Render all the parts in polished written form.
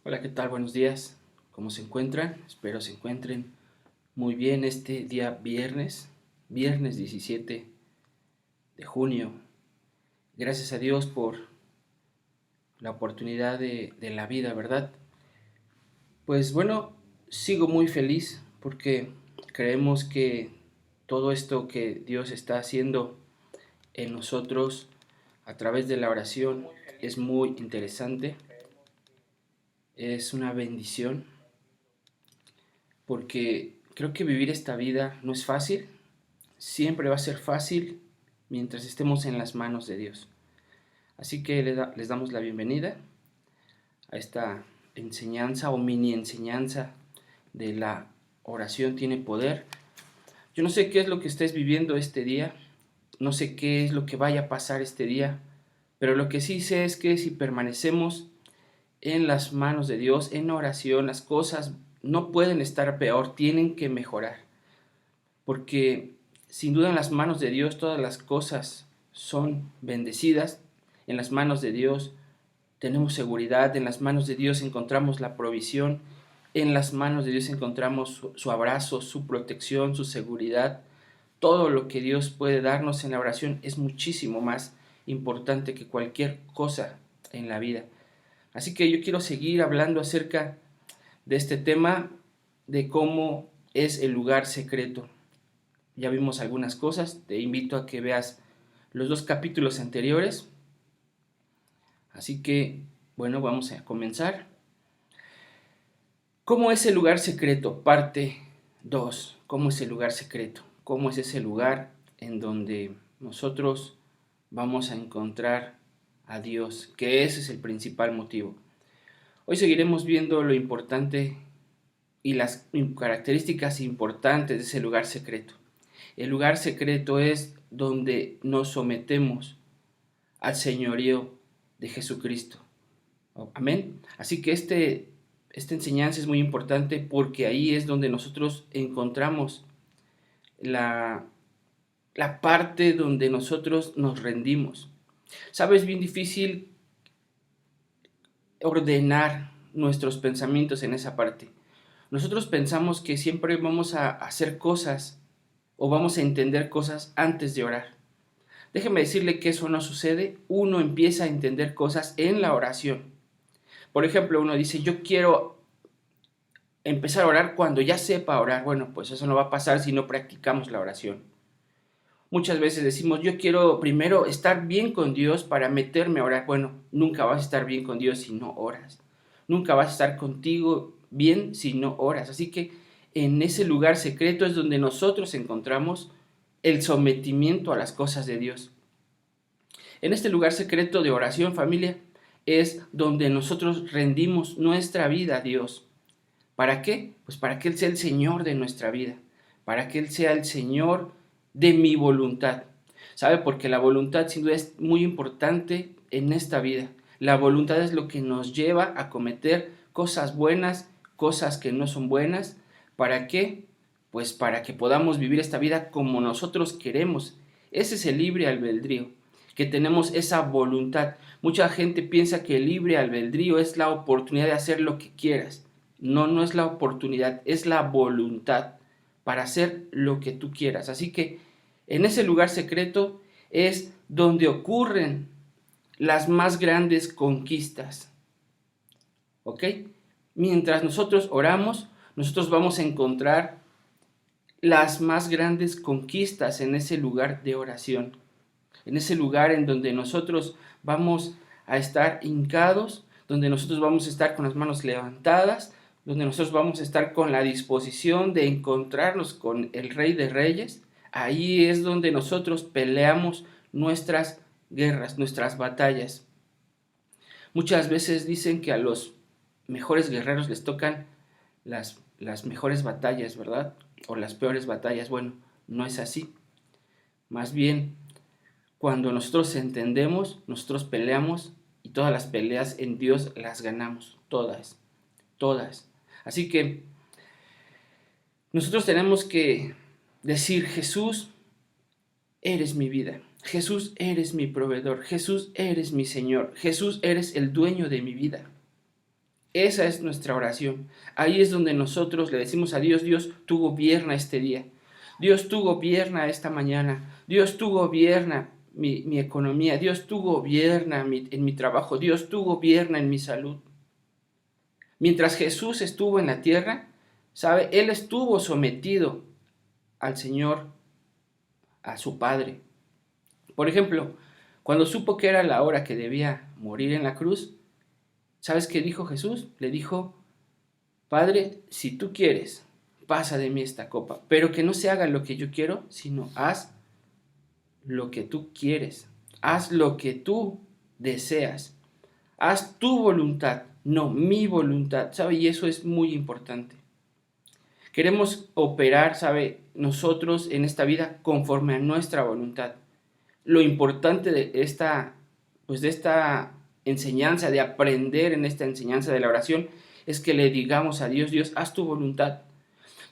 Hola, ¿qué tal? Buenos días. ¿Cómo se encuentran? Espero se encuentren muy bien este día viernes 17 de junio. Gracias a Dios por la oportunidad de la vida, ¿verdad? Pues bueno, sigo muy feliz porque creemos que todo esto que Dios está haciendo en nosotros a través de la oración es muy interesante, es una bendición porque creo que vivir esta vida no es fácil. Siempre va a ser fácil mientras estemos en las manos de Dios. Así que les damos la bienvenida a esta enseñanza o mini enseñanza de la oración tiene poder. Yo no sé qué es lo que estés viviendo este día, no sé qué es lo que vaya a pasar este día, pero lo que sí sé es que si permanecemos en las manos de Dios, en oración, las cosas no pueden estar peor, tienen que mejorar. Porque sin duda en las manos de Dios todas las cosas son bendecidas, en las manos de Dios tenemos seguridad, en las manos de Dios encontramos la provisión, en las manos de Dios encontramos su abrazo, su protección, su seguridad. Todo lo que Dios puede darnos en la oración es muchísimo más importante que cualquier cosa en la vida. Así que yo quiero seguir hablando acerca de este tema, de cómo es el lugar secreto. Ya vimos algunas cosas, te invito a que veas los dos capítulos anteriores. Así que, bueno, vamos a comenzar. ¿Cómo es el lugar secreto? Parte 2. ¿Cómo es el lugar secreto? ¿Cómo es ese lugar en donde nosotros vamos a encontrar a Dios? Que ese es el principal motivo. Hoy seguiremos viendo lo importante y las características importantes de ese lugar secreto. El lugar secreto es donde nos sometemos al señorío de Jesucristo. Amén. Así que esta enseñanza es muy importante porque ahí es donde nosotros encontramos la, la parte donde nosotros nos rendimos. Sabes, es bien difícil ordenar nuestros pensamientos en esa parte. Nosotros pensamos que siempre vamos a hacer cosas o vamos a entender cosas antes de orar. Déjeme decirle que eso no sucede. Uno empieza a entender cosas en la oración. Por ejemplo, uno dice, yo quiero empezar a orar cuando ya sepa orar. Bueno, pues eso no va a pasar si no practicamos la oración. Muchas veces decimos, yo quiero primero estar bien con Dios para meterme a orar. Bueno, nunca vas a estar bien con Dios si no oras. Nunca vas a estar contigo bien si no oras. Así que en ese lugar secreto es donde nosotros encontramos el sometimiento a las cosas de Dios. En este lugar secreto de oración, familia, es donde nosotros rendimos nuestra vida a Dios. ¿Para qué? Pues para que Él sea el Señor de nuestra vida, para que Él sea el Señor de mi voluntad. ¿Sabe? Porque la voluntad sin duda es muy importante en esta vida. La voluntad es lo que nos lleva a cometer cosas buenas, cosas que no son buenas. ¿Para qué? Pues para que podamos vivir esta vida como nosotros queremos. Ese es el libre albedrío, que tenemos esa voluntad. Mucha gente piensa que el libre albedrío es la oportunidad de hacer lo que quieras. No, no es la oportunidad, es la voluntad para hacer lo que tú quieras. Así que en ese lugar secreto es donde ocurren las más grandes conquistas. ¿Ok? Mientras nosotros oramos, nosotros vamos a encontrar las más grandes conquistas en ese lugar de oración. En ese lugar en donde nosotros vamos a estar hincados, donde nosotros vamos a estar con las manos levantadas, donde nosotros vamos a estar con la disposición de encontrarnos con el Rey de Reyes. Ahí es donde nosotros peleamos nuestras guerras, nuestras batallas. Muchas veces dicen que a los mejores guerreros les tocan las mejores batallas, ¿verdad? O las peores batallas. Bueno, no es así. Más bien, cuando nosotros entendemos, nosotros peleamos y todas las peleas en Dios las ganamos, todas, todas. Así que nosotros tenemos que decir, Jesús, eres mi vida. Jesús, eres mi proveedor. Jesús, eres mi Señor. Jesús, eres el dueño de mi vida. Esa es nuestra oración. Ahí es donde nosotros le decimos a Dios, Dios, tú gobierna este día. Dios, tú gobierna esta mañana. Dios, tú gobierna mi economía. Dios, tú gobierna en mi trabajo. Dios, tú gobierna en mi salud. Mientras Jesús estuvo en la tierra, ¿sabe? Él estuvo sometido al Señor, a su Padre. Por ejemplo, cuando supo que era la hora que debía morir en la cruz, ¿sabes qué dijo Jesús? Le dijo, Padre, si tú quieres, pasa de mí esta copa, pero que no se haga lo que yo quiero, sino haz lo que tú quieres, haz lo que tú deseas, haz tu voluntad, no mi voluntad, ¿sabe? Y eso es muy importante. Queremos operar, ¿sabe? Nosotros en esta vida conforme a nuestra voluntad. Lo importante de esta enseñanza, de aprender en esta enseñanza de la oración, es que le digamos a Dios, Dios, haz tu voluntad.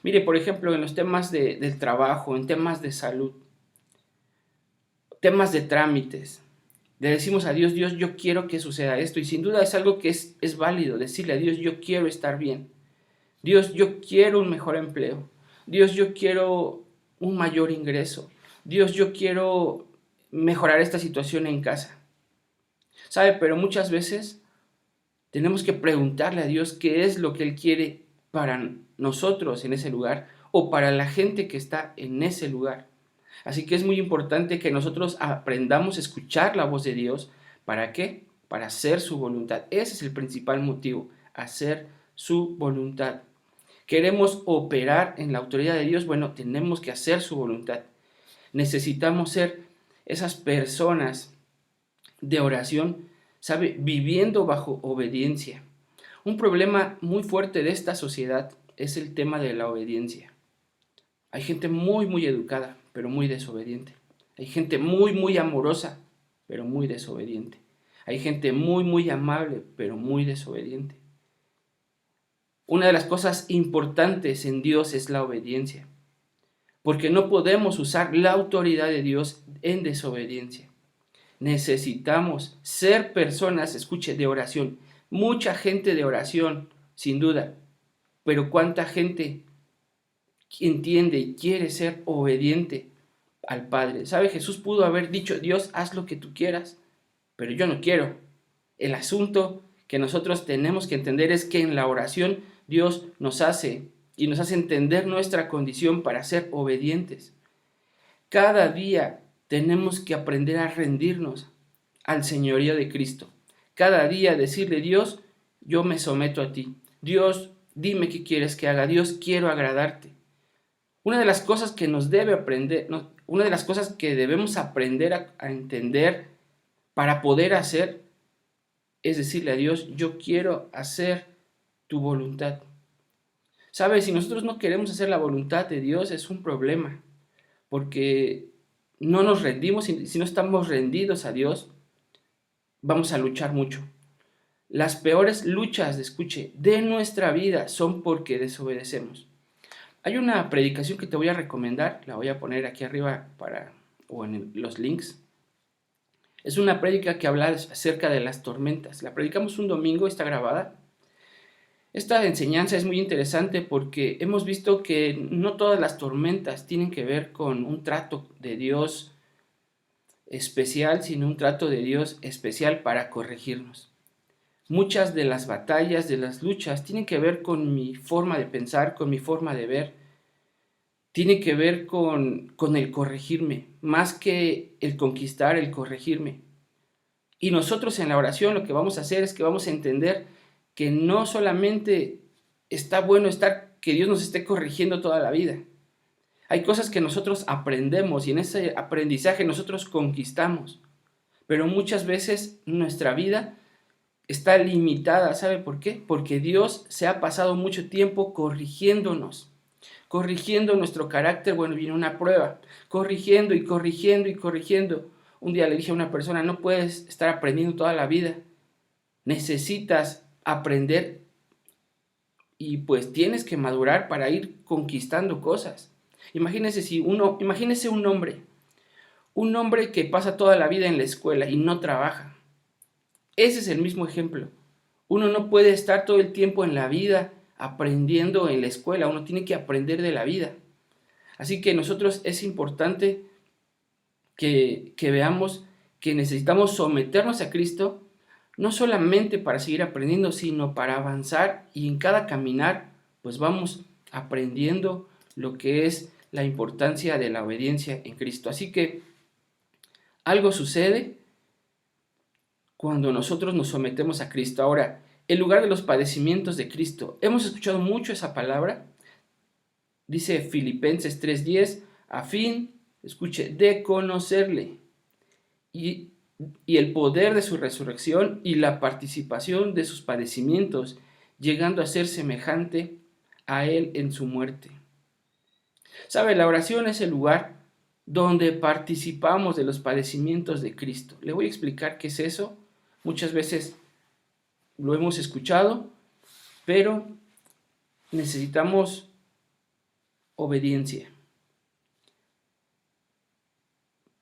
Mire, por ejemplo, en los temas del trabajo, en temas de salud, temas de trámites, le decimos a Dios, Dios, yo quiero que suceda esto, y sin duda es algo que es válido, decirle a Dios, yo quiero estar bien. Dios, yo quiero un mejor empleo. Dios, yo quiero un mayor ingreso. Dios, yo quiero mejorar esta situación en casa. ¿Sabe? Pero muchas veces tenemos que preguntarle a Dios qué es lo que Él quiere para nosotros en ese lugar o para la gente que está en ese lugar. Así que es muy importante que nosotros aprendamos a escuchar la voz de Dios. ¿Para qué? Para hacer su voluntad. Ese es el principal motivo, hacer su voluntad. ¿Queremos operar en la autoridad de Dios? Bueno, tenemos que hacer su voluntad. Necesitamos ser esas personas de oración, ¿sabe? Viviendo bajo obediencia. Un problema muy fuerte de esta sociedad es el tema de la obediencia. Hay gente muy, muy educada, pero muy desobediente. Hay gente muy, muy amorosa, pero muy desobediente. Hay gente muy, muy amable, pero muy desobediente. Una de las cosas importantes en Dios es la obediencia, porque no podemos usar la autoridad de Dios en desobediencia. Necesitamos ser personas, escuche, de oración. Mucha gente de oración, sin duda, pero ¿cuánta gente entiende y quiere ser obediente al Padre? ¿Sabe? Jesús pudo haber dicho, Dios, haz lo que tú quieras, pero yo no quiero. El asunto que nosotros tenemos que entender es que en la oración Dios nos hace entender nuestra condición para ser obedientes. Cada día tenemos que aprender a rendirnos al señorío de Cristo. Cada día decirle, Dios, yo me someto a ti. Dios, dime qué quieres que haga. Dios, quiero agradarte. Una de las cosas que nos debe aprender, una de las cosas que debemos aprender a entender para poder hacer, es decirle a Dios, yo quiero hacer tu voluntad. ¿Sabes? Si nosotros no queremos hacer la voluntad de Dios, es un problema, porque no nos rendimos, si no estamos rendidos a Dios, vamos a luchar mucho. Las peores luchas, escuche, de nuestra vida son porque desobedecemos. Hay una predicación que te voy a recomendar, la voy a poner aquí arriba o en los links. Es una prédica que habla acerca de las tormentas. La predicamos un domingo, está grabada. Esta enseñanza es muy interesante porque hemos visto que no todas las tormentas tienen que ver con un trato de Dios especial, sino un trato de Dios especial para corregirnos. Muchas de las batallas, de las luchas, tienen que ver con mi forma de pensar, con mi forma de ver. Tiene que ver con el corregirme, más que el conquistar, el corregirme. Y nosotros en la oración lo que vamos a hacer es que vamos a entender que no solamente está bueno que Dios nos esté corrigiendo toda la vida. Hay cosas que nosotros aprendemos y en ese aprendizaje nosotros conquistamos. Pero muchas veces nuestra vida está limitada. ¿Sabe por qué? Porque Dios se ha pasado mucho tiempo corrigiendo nuestro carácter. Bueno, viene una prueba, corrigiendo y corrigiendo y corrigiendo. Un día le dije a una persona, no puedes estar aprendiendo toda la vida. Necesitas aprender y pues tienes que madurar para ir conquistando cosas. Imagínese un hombre que pasa toda la vida en la escuela y no trabaja. Ese es el mismo ejemplo. Uno no puede estar todo el tiempo en la vida aprendiendo en la escuela, uno tiene que aprender de la vida. Así que nosotros es importante que veamos que necesitamos someternos a Cristo, no solamente para seguir aprendiendo, sino para avanzar, y en cada caminar pues vamos aprendiendo lo que es la importancia de la obediencia en Cristo. Así que algo sucede cuando nosotros nos sometemos a Cristo. Ahora, en lugar de los padecimientos de Cristo, hemos escuchado mucho esa palabra. Dice Filipenses 3:10, a fin, escuche, de conocerle y el poder de su resurrección y la participación de sus padecimientos, llegando a ser semejante a él en su muerte. ¿Sabe? La oración es el lugar donde participamos de los padecimientos de Cristo. Le voy a explicar qué es eso. Muchas veces lo hemos escuchado, pero necesitamos obediencia.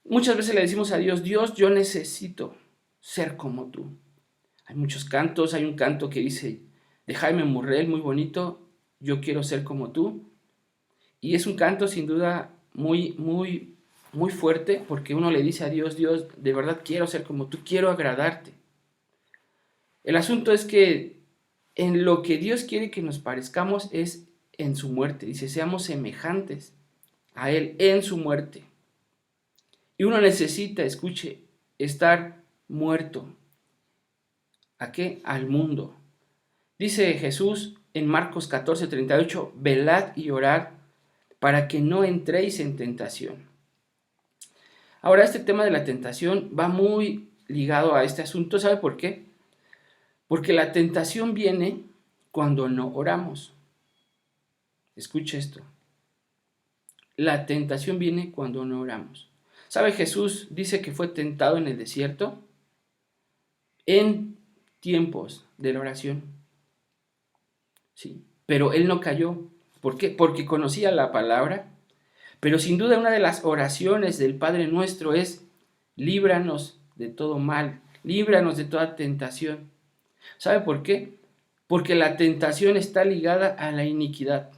Muchas veces le decimos a Dios, Dios, yo necesito ser como tú. Hay muchos cantos, hay un canto que dice de Jaime Murrell, muy bonito, yo quiero ser como tú. Y es un canto sin duda muy fuerte, porque uno le dice a Dios, Dios, de verdad quiero ser como tú, quiero agradarte. El asunto es que en lo que Dios quiere que nos parezcamos es en su muerte. Dice, seamos semejantes a Él en su muerte. Y uno necesita, escuche, estar muerto. ¿A qué? Al mundo. Dice Jesús en Marcos 14:38, velad y orad para que no entréis en tentación. Ahora, este tema de la tentación va muy ligado a este asunto. ¿Sabe por qué? Porque la tentación viene cuando no oramos. Escuche esto. La tentación viene cuando no oramos. ¿Sabe? Jesús dice que fue tentado en el desierto en tiempos de la oración. Sí, pero él no cayó. ¿Por qué? Porque conocía la palabra. Pero sin duda una de las oraciones del Padre Nuestro es, líbranos de todo mal, líbranos de toda tentación. ¿Sabe por qué? Porque la tentación está ligada a la iniquidad.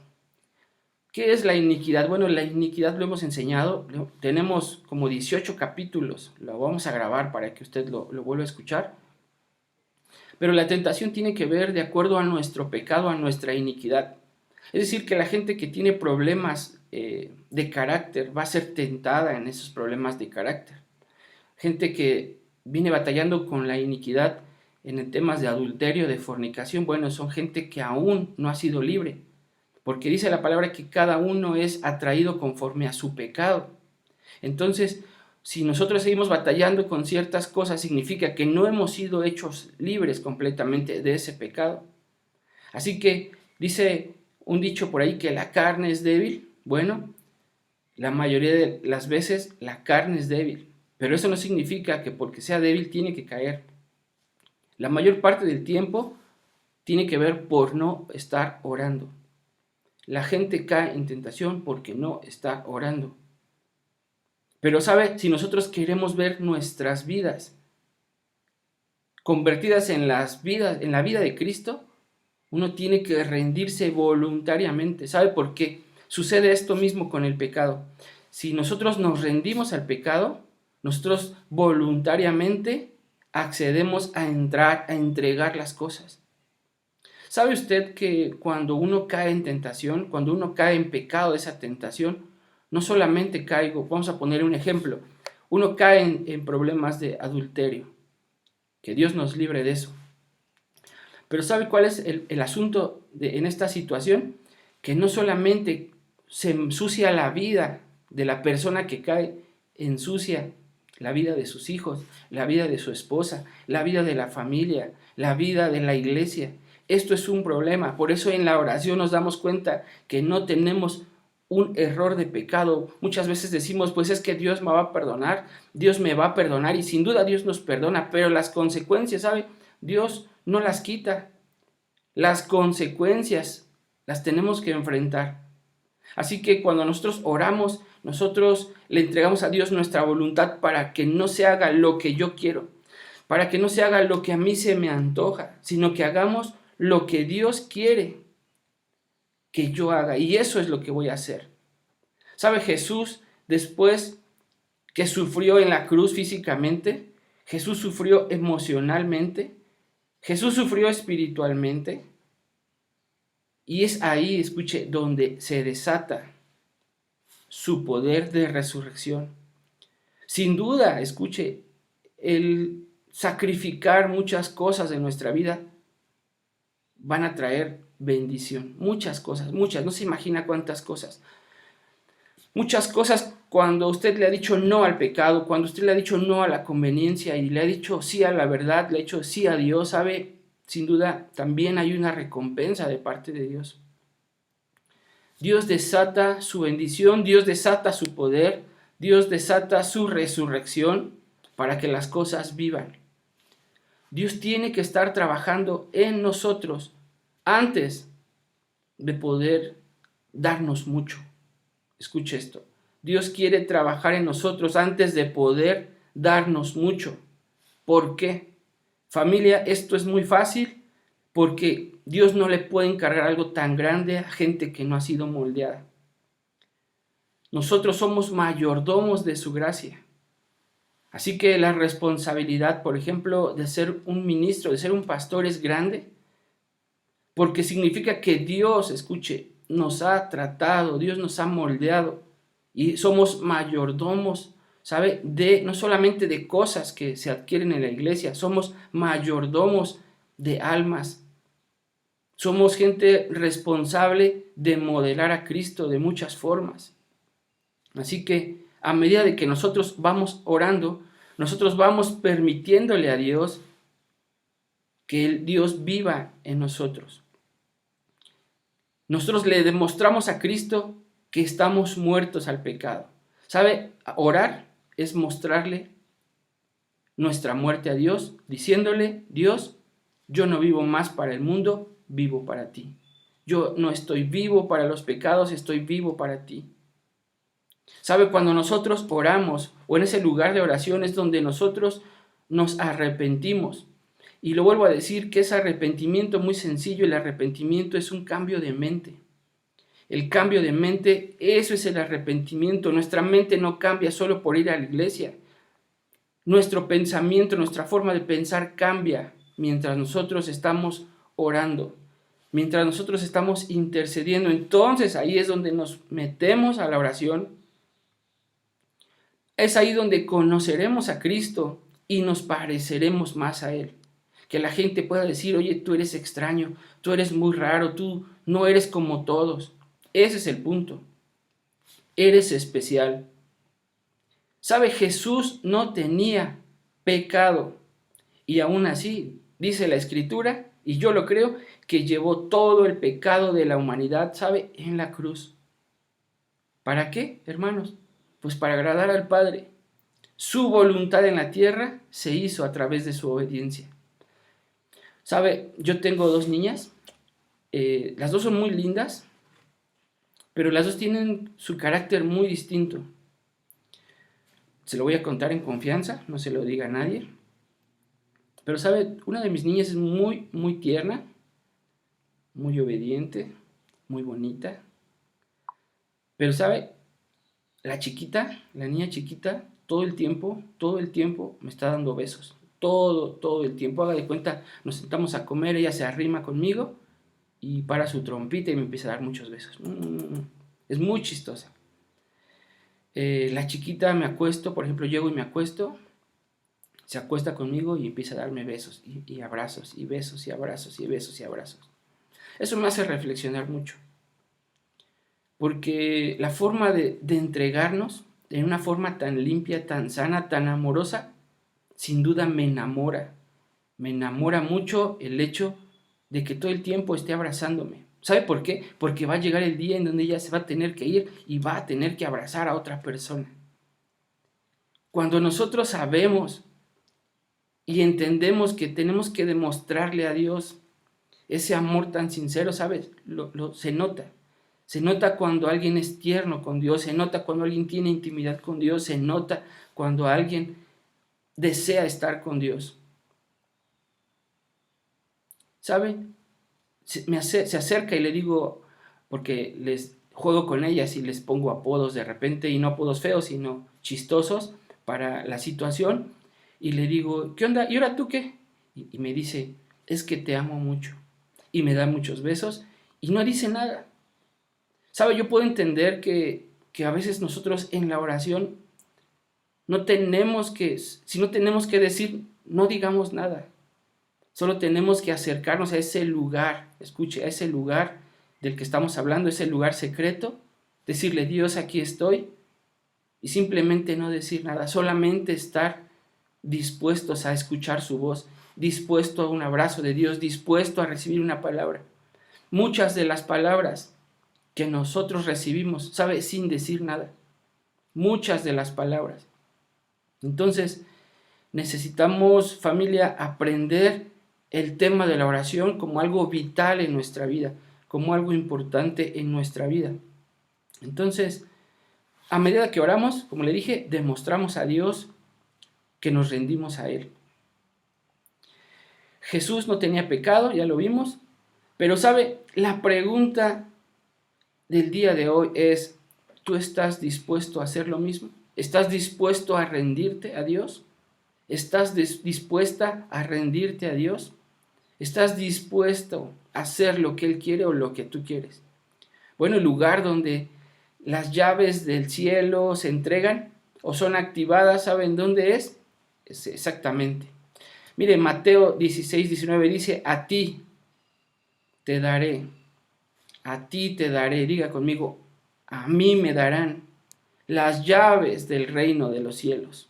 ¿Qué es la iniquidad? Bueno, la iniquidad lo hemos enseñado, tenemos como 18 capítulos, lo vamos a grabar para que usted lo vuelva a escuchar. Pero la tentación tiene que ver de acuerdo a nuestro pecado, a nuestra iniquidad. Es decir, que la gente que tiene problemas de carácter va a ser tentada en esos problemas de carácter. Gente que viene batallando con la iniquidad en temas de adulterio, de fornicación, bueno, son gente que aún no ha sido libre. Porque dice la palabra que cada uno es atraído conforme a su pecado. Entonces, si nosotros seguimos batallando con ciertas cosas, significa que no hemos sido hechos libres completamente de ese pecado. Así que dice un dicho por ahí que la carne es débil. Bueno, la mayoría de las veces la carne es débil, pero eso no significa que porque sea débil tiene que caer. La mayor parte del tiempo tiene que ver por no estar orando. La gente cae en tentación porque no está orando. Pero sabe, si nosotros queremos ver nuestras vidas convertidas en la vida de Cristo, uno tiene que rendirse voluntariamente. ¿Sabe por qué? Sucede esto mismo con el pecado. Si nosotros nos rendimos al pecado, nosotros voluntariamente accedemos a entrar, a entregar las cosas. ¿Sabe usted que cuando uno cae en tentación, cuando uno cae en pecado de esa tentación, no solamente caigo, vamos a poner un ejemplo, uno cae en problemas de adulterio, que Dios nos libre de eso. Pero ¿sabe cuál es el asunto en esta situación? Que no solamente se ensucia la vida de la persona que cae, ensucia la vida de sus hijos, la vida de su esposa, la vida de la familia, la vida de la iglesia. Esto es un problema. Por eso en la oración nos damos cuenta que no tenemos un error de pecado. Muchas veces decimos, pues es que Dios me va a perdonar, Dios me va a perdonar, y sin duda Dios nos perdona, pero las consecuencias, ¿sabe? Dios no las quita. Las consecuencias las tenemos que enfrentar. Así que cuando nosotros oramos, nosotros le entregamos a Dios nuestra voluntad para que no se haga lo que yo quiero, para que no se haga lo que a mí se me antoja, sino que hagamos lo que Dios quiere que yo haga. Y eso es lo que voy a hacer. ¿Sabe? Jesús, después que sufrió en la cruz físicamente, Jesús sufrió emocionalmente, Jesús sufrió espiritualmente. Y es ahí, escuche, donde se desata su poder de resurrección. Sin duda, escuche, el sacrificar muchas cosas de nuestra vida van a traer bendición. Muchas cosas, muchas, no se imagina cuántas cosas. Muchas cosas cuando usted le ha dicho no al pecado, cuando usted le ha dicho no a la conveniencia y le ha dicho sí a la verdad, le ha dicho sí a Dios, sabe, sin duda también hay una recompensa de parte de Dios. Dios desata su bendición, Dios desata su poder, Dios desata su resurrección para que las cosas vivan. Dios tiene que estar trabajando en nosotros antes de poder darnos mucho. Escuche esto. Dios quiere trabajar en nosotros antes de poder darnos mucho. ¿Por qué? Familia, esto es muy fácil porque Dios no le puede encargar algo tan grande a gente que no ha sido moldeada. Nosotros somos mayordomos de su gracia. Así que la responsabilidad, por ejemplo, de ser un ministro, de ser un pastor es grande, porque significa que Dios, escuche, nos ha tratado, Dios nos ha moldeado y somos mayordomos, ¿sabe? No solamente de cosas que se adquieren en la iglesia, somos mayordomos de almas. Somos gente responsable de modelar a Cristo de muchas formas. Así que a medida de que nosotros vamos orando, nosotros vamos permitiéndole a Dios que Dios viva en nosotros. Nosotros le demostramos a Cristo que estamos muertos al pecado. ¿Sabe? Orar es mostrarle nuestra muerte a Dios, diciéndole, Dios, yo no vivo más para el mundo, vivo para ti. Yo no estoy vivo para los pecados, estoy vivo para ti. ¿Sabe? Cuando nosotros oramos o en ese lugar de oración es donde nosotros nos arrepentimos. Y lo vuelvo a decir que ese arrepentimiento muy sencillo, el arrepentimiento es un cambio de mente. El cambio de mente, eso es el arrepentimiento. Nuestra mente no cambia solo por ir a la iglesia. Nuestro pensamiento, nuestra forma de pensar cambia mientras nosotros estamos orando, mientras nosotros estamos intercediendo. Entonces ahí es donde nos metemos a la oración. Es ahí donde conoceremos a Cristo y nos pareceremos más a Él. Que la gente pueda decir, oye, tú eres extraño, tú eres muy raro, tú no eres como todos. Ese es el punto. Eres especial. ¿Sabe? Jesús no tenía pecado. Y aún así, dice la Escritura, y yo lo creo, que llevó todo el pecado de la humanidad, ¿sabe? En la cruz. ¿Para qué, hermanos? Pues para agradar al Padre. Su voluntad en la tierra se hizo a través de su obediencia. ¿Sabe? Yo tengo 2 niñas. Las 2 son muy lindas, pero las 2 tienen su carácter muy distinto. Se lo voy a contar en confianza, no se lo diga a nadie. Pero, ¿sabe? Una de mis niñas es muy, muy tierna, muy obediente, muy bonita. Pero, ¿sabe? La chiquita, la niña chiquita, todo el tiempo me está dando besos. Todo el tiempo. Haga de cuenta, nos sentamos a comer, ella se arrima conmigo y para su trompita y me empieza a dar muchos besos. Es muy chistosa. La chiquita me acuesto, por ejemplo, llego y me acuesto, se acuesta conmigo y empieza a darme besos y abrazos, y besos y abrazos, y besos y abrazos. Eso me hace reflexionar mucho. Porque la forma de entregarnos en una forma tan limpia, tan sana, tan amorosa, sin duda me enamora. Me enamora mucho el hecho de que todo el tiempo esté abrazándome. ¿Sabe por qué? Porque va a llegar el día en donde ella se va a tener que ir y va a tener que abrazar a otra persona. Cuando nosotros sabemos y entendemos que tenemos que demostrarle a Dios ese amor tan sincero, ¿sabes? Se nota. Se nota cuando alguien es tierno con Dios, se nota cuando alguien tiene intimidad con Dios, se nota cuando alguien desea estar con Dios. ¿sabe? Se acerca y le digo, porque les juego con ellas y les pongo apodos de repente, y no apodos feos, sino chistosos para la situación, y le digo, ¿qué onda? ¿Y ahora tú qué? Y me dice, es que te amo mucho, y me da muchos besos, y no dice nada. ¿Sabe? Yo puedo entender que a veces nosotros en la oración si no tenemos que decir, no digamos nada. Solo tenemos que acercarnos a ese lugar, escuche, a ese lugar del que estamos hablando, ese lugar secreto, decirle, Dios, aquí estoy, y simplemente no decir nada, solamente estar dispuestos a escuchar su voz, dispuesto a un abrazo de Dios, dispuesto a recibir una palabra. Muchas de las palabras que nosotros recibimos, ¿sabe? Sin decir nada. Muchas de las palabras. Entonces, necesitamos, familia, aprender el tema de la oración como algo vital en nuestra vida, como algo importante en nuestra vida. Entonces, a medida que oramos, como le dije, demostramos a Dios que nos rendimos a Él. Jesús no tenía pecado, ya lo vimos, pero ¿sabe? La pregunta del día de hoy es, ¿tú estás dispuesto a hacer lo mismo? ¿Estás dispuesto a rendirte a Dios? ¿Estás dispuesta a rendirte a Dios? ¿Estás dispuesto a hacer lo que Él quiere o lo que tú quieres? Bueno, el lugar donde las llaves del cielo se entregan o son activadas, ¿saben dónde es? Es exactamente. Mire, Mateo 16:19 dice, a ti te daré, diga conmigo, a mí me darán las llaves del reino de los cielos.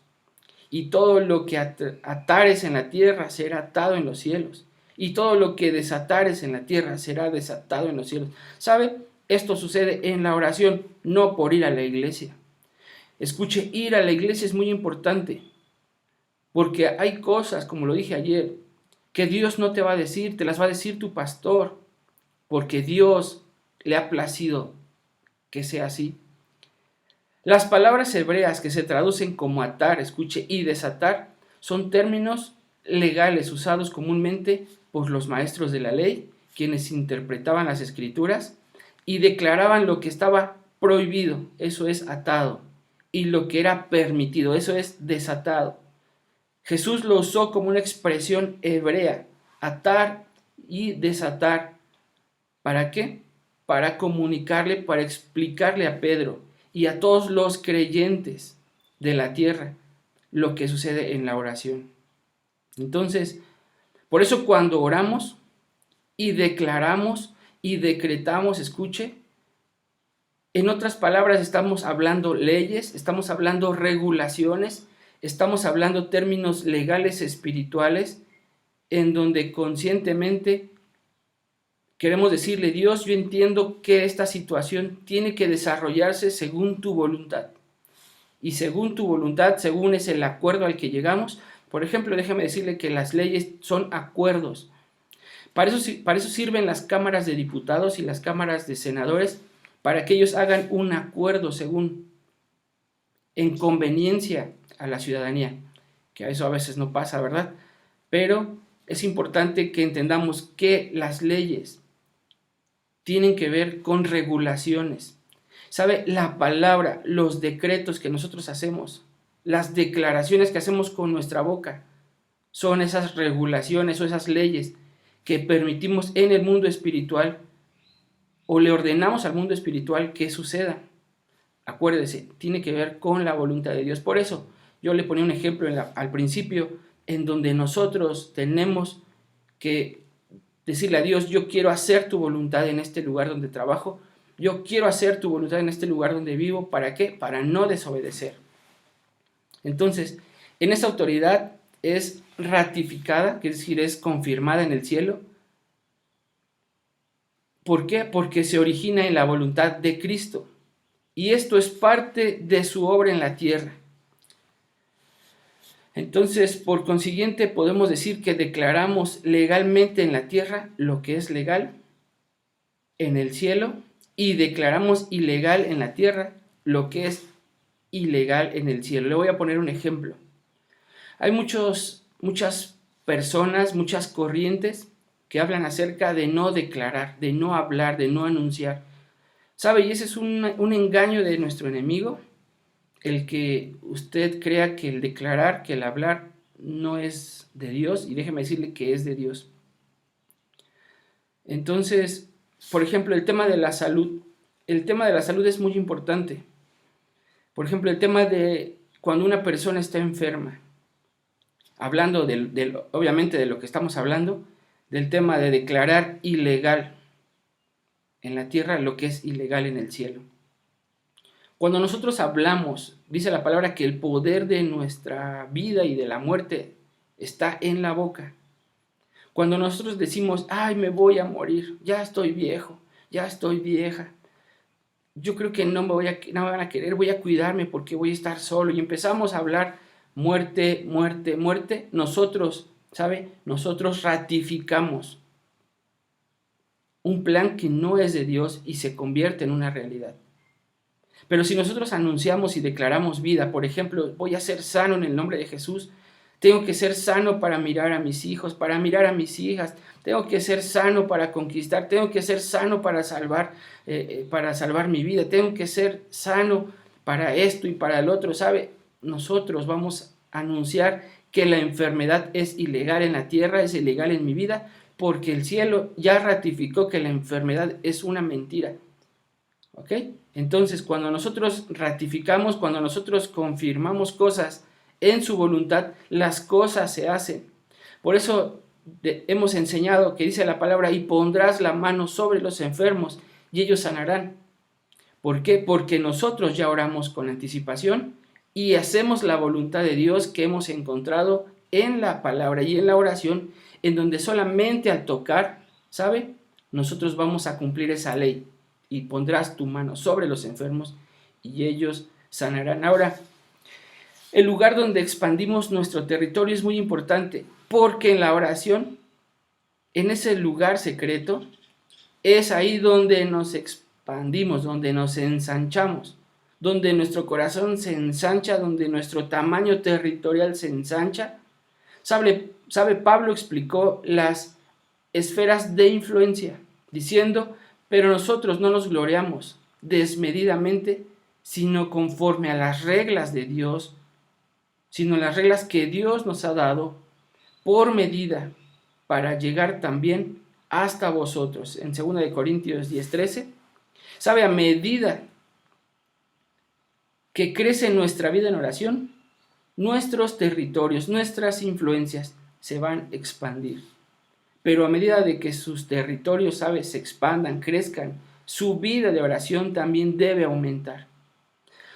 Y todo lo que atares en la tierra será atado en los cielos. Y todo lo que desatares en la tierra será desatado en los cielos. ¿Sabe? Esto sucede en la oración, no por ir a la iglesia. Escuche, ir a la iglesia es muy importante. Porque hay cosas, como lo dije ayer, que Dios no te va a decir, te las va a decir tu pastor. Porque Dios le ha placido que sea así. Las palabras hebreas que se traducen como atar, escuche, y desatar, son términos legales usados comúnmente por los maestros de la ley, quienes interpretaban las escrituras y declaraban lo que estaba prohibido, eso es atado, y lo que era permitido, eso es desatado. Jesús lo usó como una expresión hebrea, atar y desatar. ¿Para qué? Para comunicarle, para explicarle a Pedro y a todos los creyentes de la tierra lo que sucede en la oración. Entonces, por eso cuando oramos y declaramos y decretamos, escuche, en otras palabras estamos hablando leyes, estamos hablando regulaciones, estamos hablando términos legales espirituales en donde conscientemente queremos decirle, Dios, yo entiendo que esta situación tiene que desarrollarse según tu voluntad. Y según tu voluntad, según es el acuerdo al que llegamos. Por ejemplo, déjame decirle que las leyes son acuerdos. Para eso sirven las cámaras de diputados y las cámaras de senadores, para que ellos hagan un acuerdo según en conveniencia a la ciudadanía. Que a eso a veces no pasa, ¿verdad? Pero es importante que entendamos que las leyes tienen que ver con regulaciones. ¿Sabe? La palabra, los decretos que nosotros hacemos, las declaraciones que hacemos con nuestra boca, son esas regulaciones o esas leyes que permitimos en el mundo espiritual o le ordenamos al mundo espiritual que suceda. Acuérdese, tiene que ver con la voluntad de Dios. Por eso yo le ponía un ejemplo al principio en donde nosotros tenemos que decirle a Dios, yo quiero hacer tu voluntad en este lugar donde trabajo, yo quiero hacer tu voluntad en este lugar donde vivo. ¿Para qué? Para no desobedecer. Entonces, en esa autoridad es ratificada, que es decir, es confirmada en el cielo. ¿Por qué? Porque se origina en la voluntad de Cristo. Y esto es parte de su obra en la tierra. Entonces, por consiguiente, podemos decir que declaramos legalmente en la tierra lo que es legal en el cielo y declaramos ilegal en la tierra lo que es ilegal en el cielo. Le voy a poner un ejemplo. Hay muchas personas, muchas corrientes que hablan acerca de no declarar, de no hablar, de no anunciar. ¿Sabe? Y ese es un engaño de nuestro enemigo, el que usted crea que el declarar, que el hablar no es de Dios, y déjeme decirle que es de Dios. Entonces, por ejemplo, el tema de la salud es muy importante. Por ejemplo, el tema de cuando una persona está enferma, hablando obviamente de lo que estamos hablando, del tema de declarar ilegal en la tierra lo que es ilegal en el cielo. Cuando nosotros hablamos, dice la palabra que el poder de nuestra vida y de la muerte está en la boca. Cuando nosotros decimos, ay, me voy a morir, ya estoy viejo, ya estoy vieja, yo creo que no me van a querer, voy a cuidarme porque voy a estar solo, y empezamos a hablar muerte, muerte, muerte, nosotros, ¿sabe? Nosotros ratificamos un plan que no es de Dios y se convierte en una realidad. Pero si nosotros anunciamos y declaramos vida, por ejemplo, voy a ser sano en el nombre de Jesús, tengo que ser sano para mirar a mis hijos, para mirar a mis hijas, tengo que ser sano para conquistar, tengo que ser sano para salvar mi vida, tengo que ser sano para esto y para el otro, ¿sabe? Nosotros vamos a anunciar que la enfermedad es ilegal en la tierra, es ilegal en mi vida, porque el cielo ya ratificó que la enfermedad es una mentira. ¿Ok? Entonces, cuando nosotros ratificamos, cuando nosotros confirmamos cosas en su voluntad, las cosas se hacen. Por eso hemos enseñado que dice la palabra, y pondrás la mano sobre los enfermos y ellos sanarán. ¿Por qué? Porque nosotros ya oramos con anticipación y hacemos la voluntad de Dios que hemos encontrado en la palabra y en la oración, en donde solamente al tocar, ¿sabe? Nosotros vamos a cumplir esa ley. Y pondrás tu mano sobre los enfermos y ellos sanarán. Ahora, el lugar donde expandimos nuestro territorio es muy importante, porque en la oración, en ese lugar secreto, es ahí donde nos expandimos, donde nos ensanchamos, donde nuestro corazón se ensancha, donde nuestro tamaño territorial se ensancha. ¿Sabe? Pablo explicó las esferas de influencia, diciendo, pero nosotros no nos gloriamos desmedidamente, sino conforme a las reglas de Dios, sino las reglas que Dios nos ha dado por medida para llegar también hasta vosotros. En 2 Corintios 10:13, ¿sabe? A medida que crece nuestra vida en oración, nuestros territorios, nuestras influencias se van a expandir. Pero a medida de que sus territorios, ¿sabes?, se expandan, crezcan, su vida de oración también debe aumentar.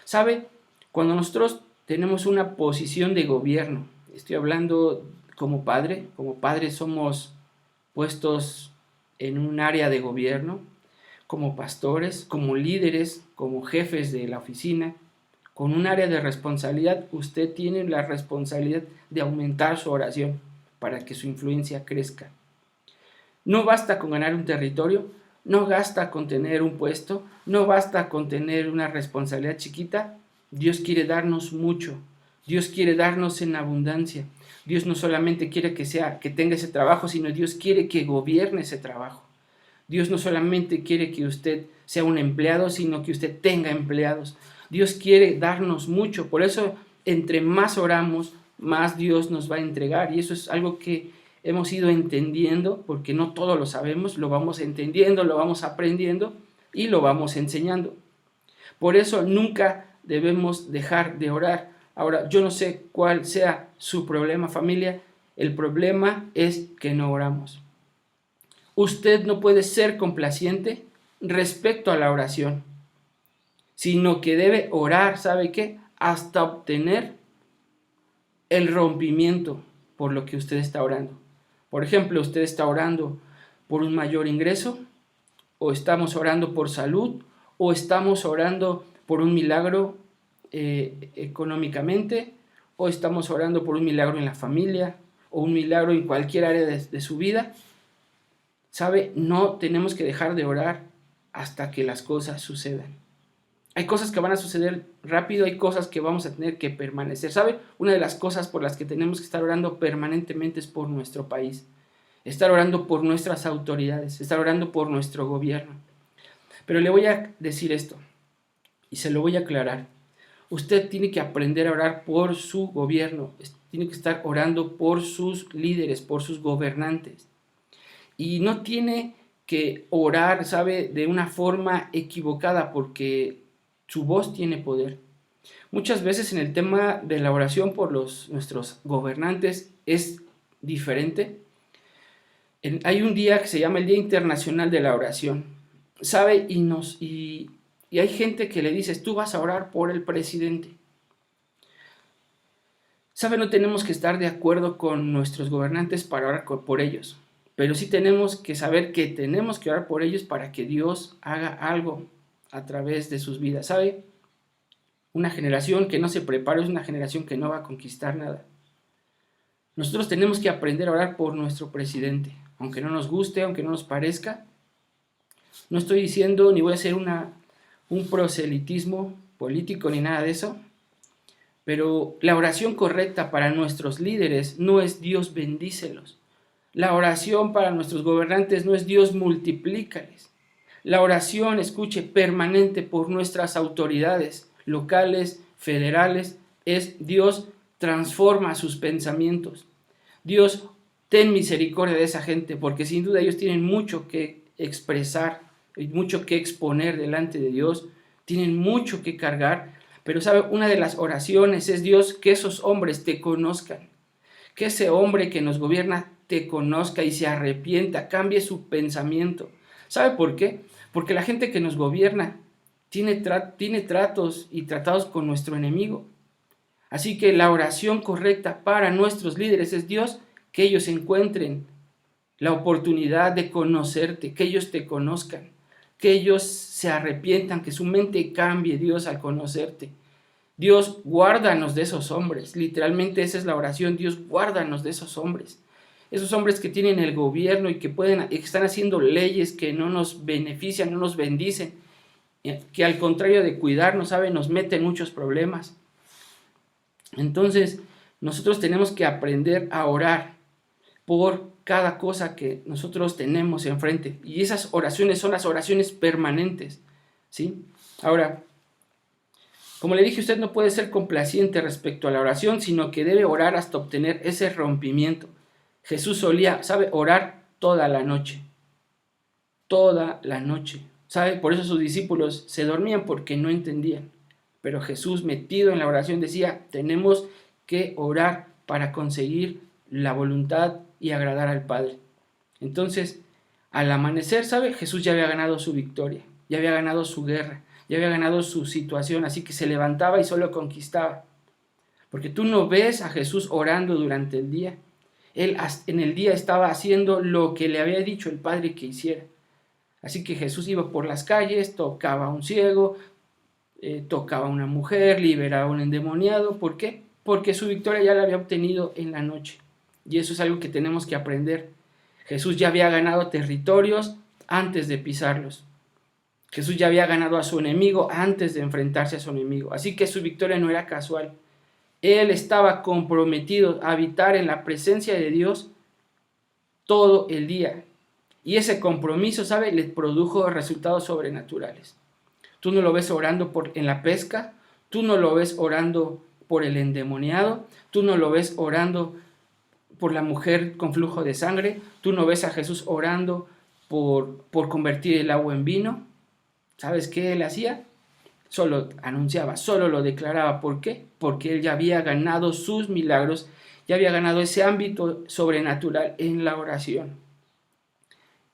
¿Sabe? Cuando nosotros tenemos una posición de gobierno, estoy hablando como padre somos puestos en un área de gobierno, como pastores, como líderes, como jefes de la oficina, con un área de responsabilidad, usted tiene la responsabilidad de aumentar su oración para que su influencia crezca. No basta con ganar un territorio, no basta con tener un puesto, no basta con tener una responsabilidad chiquita. Dios quiere darnos mucho, Dios quiere darnos en abundancia. Dios no solamente quiere que tenga ese trabajo, sino Dios quiere que gobierne ese trabajo. Dios no solamente quiere que usted sea un empleado, sino que usted tenga empleados. Dios quiere darnos mucho, por eso entre más oramos, más Dios nos va a entregar, y eso es algo que hemos ido entendiendo, porque no todo lo sabemos, lo vamos entendiendo, lo vamos aprendiendo y lo vamos enseñando. Por eso nunca debemos dejar de orar. Ahora, yo no sé cuál sea su problema, familia, el problema es que no oramos. Usted no puede ser complaciente respecto a la oración, sino que debe orar, ¿sabe qué? Hasta obtener el rompimiento por lo que usted está orando. Por ejemplo, usted está orando por un mayor ingreso, o estamos orando por salud, o estamos orando por un milagro económicamente, o estamos orando por un milagro en la familia, o un milagro en cualquier área de su vida. ¿Sabe? No tenemos que dejar de orar hasta que las cosas sucedan. Hay cosas que van a suceder rápido, hay cosas que vamos a tener que permanecer. ¿Sabe? Una de las cosas por las que tenemos que estar orando permanentemente es por nuestro país. estar orando por nuestras autoridades, estar orando por nuestro gobierno. Pero le voy a decir esto y se lo voy a aclarar. Usted tiene que aprender a orar por su gobierno, tiene que estar orando por sus líderes, por sus gobernantes. Y no tiene que orar, ¿sabe?, de una forma equivocada, porque su voz tiene poder. Muchas veces en el tema de la oración por nuestros gobernantes es diferente. Hay un día que se llama el Día Internacional de la Oración, ¿sabe? Y hay gente que le dices, tú vas a orar por el presidente. ¿Sabe? No tenemos que estar de acuerdo con nuestros gobernantes para orar por ellos, pero sí tenemos que saber que tenemos que orar por ellos para que Dios haga algo a través de sus vidas, ¿sabe? Una generación que no se prepara es una generación que no va a conquistar nada. Nosotros tenemos que aprender a orar por nuestro presidente, aunque no nos guste, aunque no nos parezca. No estoy diciendo ni voy a hacer un proselitismo político ni nada de eso, pero la oración correcta para nuestros líderes no es Dios bendícelos. La oración para nuestros gobernantes no es Dios multiplícales. La oración, escuche, permanente por nuestras autoridades locales, federales, es Dios transforma sus pensamientos. Dios, ten misericordia de esa gente, porque sin duda ellos tienen mucho que expresar, mucho que exponer delante de Dios, tienen mucho que cargar, pero sabe, una de las oraciones es Dios, que esos hombres te conozcan, que ese hombre que nos gobierna te conozca y se arrepienta, cambie su pensamiento. ¿Sabe por qué? Porque la gente que nos gobierna tiene tratos y tratados con nuestro enemigo. Así que la oración correcta para nuestros líderes es Dios, que ellos encuentren la oportunidad de conocerte, que ellos te conozcan, que ellos se arrepientan, que su mente cambie, Dios, al conocerte. Dios, guárdanos de esos hombres. Literalmente esa es la oración. Dios, guárdanos de esos hombres. Esos hombres que tienen el gobierno y que están haciendo leyes que no nos benefician, no nos bendicen, que al contrario de cuidarnos, ¿sabe?, nos meten muchos problemas. Entonces, nosotros tenemos que aprender a orar por cada cosa que nosotros tenemos enfrente. Y esas oraciones son las oraciones permanentes, ¿sí? Ahora, como le dije, usted no puede ser complaciente respecto a la oración, sino que debe orar hasta obtener ese rompimiento. Jesús solía, ¿sabe?, orar toda la noche. Toda la noche. ¿Sabe? Por eso sus discípulos se dormían porque no entendían. Pero Jesús, metido en la oración, decía, tenemos que orar para conseguir la voluntad y agradar al Padre. Entonces, al amanecer, ¿sabe?, Jesús ya había ganado su victoria, ya había ganado su guerra, ya había ganado su situación, así que se levantaba y solo conquistaba. Porque tú no ves a Jesús orando durante el día. Él en el día estaba haciendo lo que le había dicho el Padre que hiciera. Así que Jesús iba por las calles, tocaba a un ciego, tocaba a una mujer, liberaba a un endemoniado. ¿Por qué? Porque su victoria ya la había obtenido en la noche. Y eso es algo que tenemos que aprender. Jesús ya había ganado territorios antes de pisarlos. Jesús ya había ganado a su enemigo antes de enfrentarse a su enemigo. Así que su victoria no era casual. Él estaba comprometido a habitar en la presencia de Dios todo el día. Y ese compromiso, ¿sabe?, le produjo resultados sobrenaturales. Tú no lo ves orando en la pesca, tú no lo ves orando por el endemoniado, tú no lo ves orando por la mujer con flujo de sangre, tú no ves a Jesús orando por convertir el agua en vino. ¿Sabes qué él hacía? Solo anunciaba, solo lo declaraba. ¿Por qué? Porque él ya había ganado sus milagros, ya había ganado ese ámbito sobrenatural en la oración.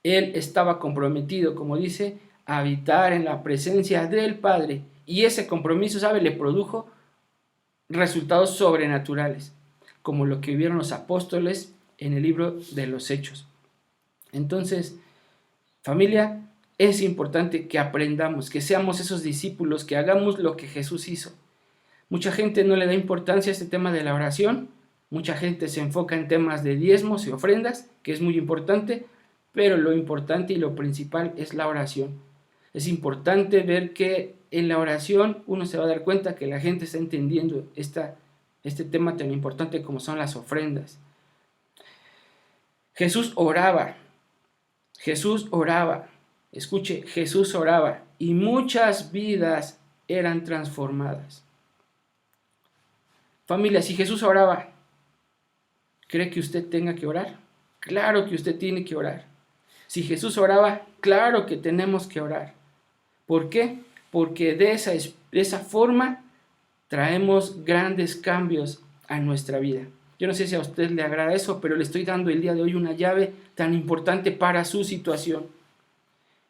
Él estaba comprometido, como dice, a habitar en la presencia del Padre. Y ese compromiso, ¿sabe?, le produjo resultados sobrenaturales, como lo que vieron los apóstoles en el libro de los Hechos. Entonces, familia, es importante que aprendamos, que seamos esos discípulos, que hagamos lo que Jesús hizo. Mucha gente no le da importancia a este tema de la oración, mucha gente se enfoca en temas de diezmos y ofrendas, que es muy importante, pero lo importante y lo principal es la oración. Es importante ver que en la oración uno se va a dar cuenta que la gente está entendiendo este tema tan importante como son las ofrendas. Jesús oraba, escuche, Jesús oraba y muchas vidas eran transformadas. Familia, si Jesús oraba, ¿cree que usted tenga que orar? Claro que usted tiene que orar. Si Jesús oraba, claro que tenemos que orar. ¿Por qué? Porque de esa forma traemos grandes cambios a nuestra vida. Yo no sé si a usted le agrada eso, pero le estoy dando el día de hoy una llave tan importante para su situación.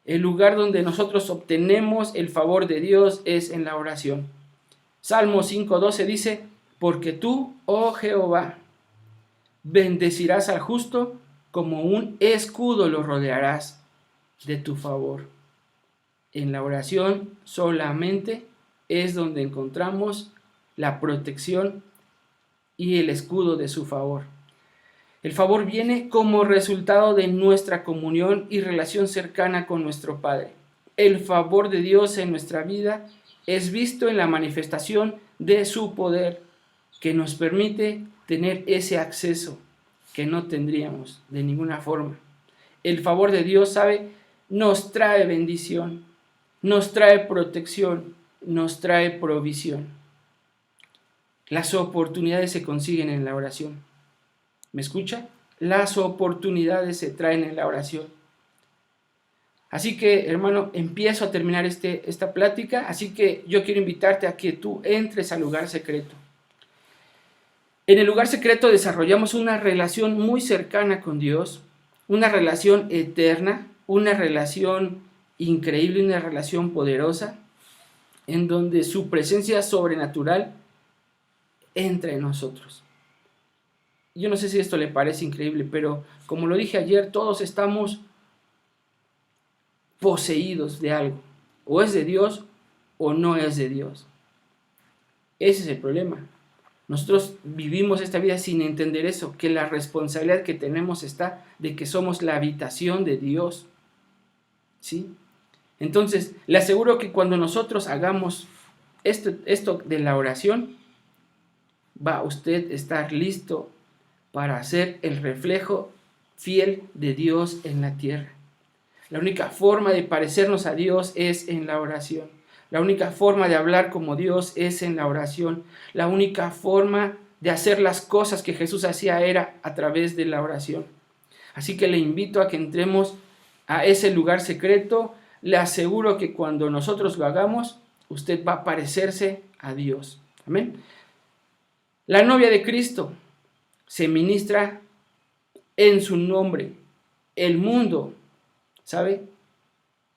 El lugar donde nosotros obtenemos el favor de Dios es en la oración. Salmo 5:12 dice, porque tú, oh Jehová, bendecirás al justo, como un escudo lo rodearás de tu favor. En la oración solamente es donde encontramos la protección y el escudo de su favor. El favor viene como resultado de nuestra comunión y relación cercana con nuestro Padre. El favor de Dios en nuestra vida es visto en la manifestación de su poder, que nos permite tener ese acceso que no tendríamos de ninguna forma. El favor de Dios, ¿sabe? Nos trae bendición, nos trae protección, nos trae provisión. Las oportunidades se consiguen en la oración. ¿Me escucha? Las oportunidades se traen en la oración. Así que, hermano, empiezo a terminar esta plática, así que yo quiero invitarte a que tú entres al lugar secreto. En el lugar secreto desarrollamos una relación muy cercana con Dios, una relación eterna, una relación increíble, una relación poderosa, en donde su presencia sobrenatural entra en nosotros. Yo no sé si esto le parece increíble, pero como lo dije ayer, todos estamos poseídos de algo. O es de Dios o no es de Dios. Ese es el problema. Nosotros vivimos esta vida sin entender eso, que la responsabilidad que tenemos está de que somos la habitación de Dios. ¿Sí? Entonces, le aseguro que cuando nosotros hagamos esto de la oración, va usted a estar listo para ser el reflejo fiel de Dios en la tierra. La única forma de parecernos a Dios es en la oración. La única forma de hablar como Dios es en la oración. La única forma de hacer las cosas que Jesús hacía era a través de la oración. Así que le invito a que entremos a ese lugar secreto. Le aseguro que cuando nosotros lo hagamos, usted va a parecerse a Dios. Amén. La novia de Cristo se ministra en su nombre. El mundo, ¿sabe?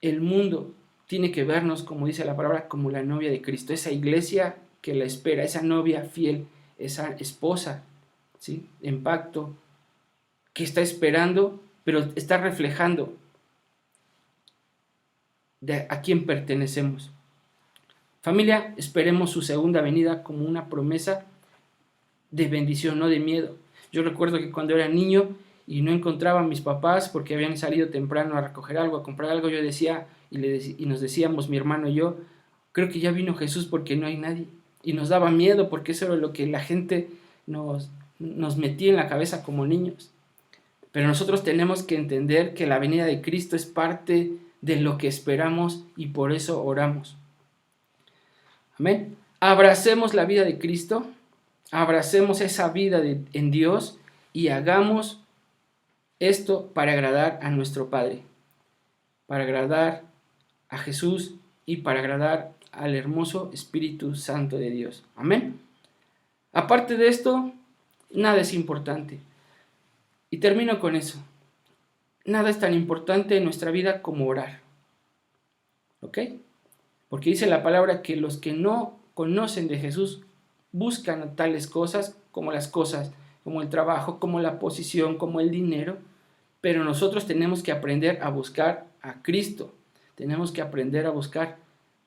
El mundo tiene que vernos, como dice la palabra, como la novia de Cristo. Esa iglesia que la espera, esa novia fiel, esa esposa, ¿sí? En pacto, que está esperando, pero está reflejando a quién pertenecemos. Familia, esperemos su segunda venida como una promesa de bendición, no de miedo. Yo recuerdo que cuando era niño y no encontraba a mis papás porque habían salido temprano a recoger algo, a comprar algo, yo decía, y nos decíamos, mi hermano y yo, creo que ya vino Jesús porque no hay nadie. Y nos daba miedo porque eso era lo que la gente nos metía en la cabeza como niños. Pero nosotros tenemos que entender que la venida de Cristo es parte de lo que esperamos y por eso oramos. Amén. Abracemos la vida de Cristo, abracemos esa vida en Dios y hagamos esto para agradar a nuestro Padre, para agradar a Jesús y para agradar al hermoso Espíritu Santo de Dios. Amén. Aparte de esto, nada es importante. Y termino con eso. Nada es tan importante en nuestra vida como orar. ¿Ok? Porque dice la palabra que los que no conocen de Jesús buscan tales cosas, como el trabajo, como la posición, como el dinero, pero nosotros tenemos que aprender a buscar a Cristo. Tenemos que aprender a buscar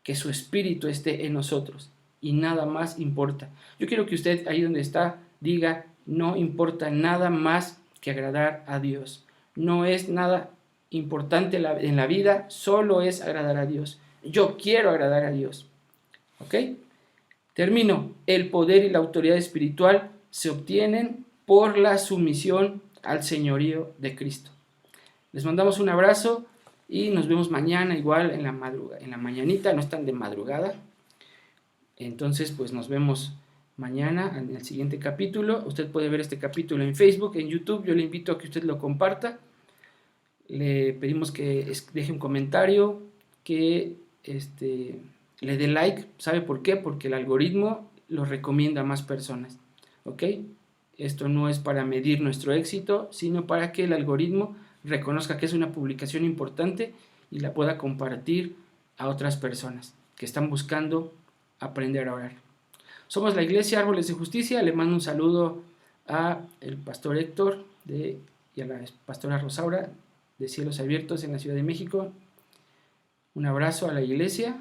que su Espíritu esté en nosotros y nada más importa. Yo quiero que usted ahí donde está diga, no importa nada más que agradar a Dios. No es nada importante en la vida, solo es agradar a Dios. Yo quiero agradar a Dios. ¿Ok? Termino. El poder y la autoridad espiritual se obtienen por la sumisión al señorío de Cristo. Les mandamos un abrazo y nos vemos mañana igual en la mañanita, no están de madrugada. Entonces, pues nos vemos mañana en el siguiente capítulo. Usted puede ver este capítulo en Facebook, en YouTube. Yo le invito a que usted lo comparta. Le pedimos que deje un comentario, que le dé like. ¿Sabe por qué? Porque el algoritmo lo recomienda a más personas. ¿Ok? Esto no es para medir nuestro éxito, sino para que el algoritmo reconozca que es una publicación importante y la pueda compartir a otras personas que están buscando aprender a orar. Somos la Iglesia Árboles de Justicia. Le mando un saludo a el pastor Héctor y a la pastora Rosaura de Cielos Abiertos en la Ciudad de México. Un abrazo a la iglesia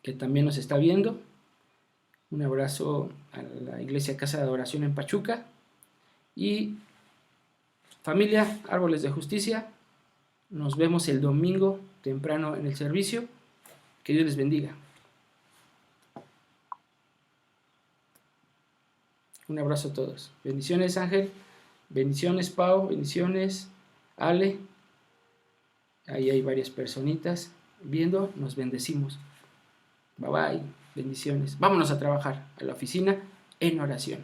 que también nos está viendo. Un abrazo a la Iglesia Casa de Adoración en Pachuca. Y familia Árboles de Justicia, nos vemos el domingo temprano en el servicio. Que Dios les bendiga. Un abrazo a todos. Bendiciones, Ángel. Bendiciones, Pau. Bendiciones, Ale. Ahí hay varias personitas viendo. Nos bendecimos. Bye bye. Bendiciones. Vámonos a trabajar a la oficina en oración.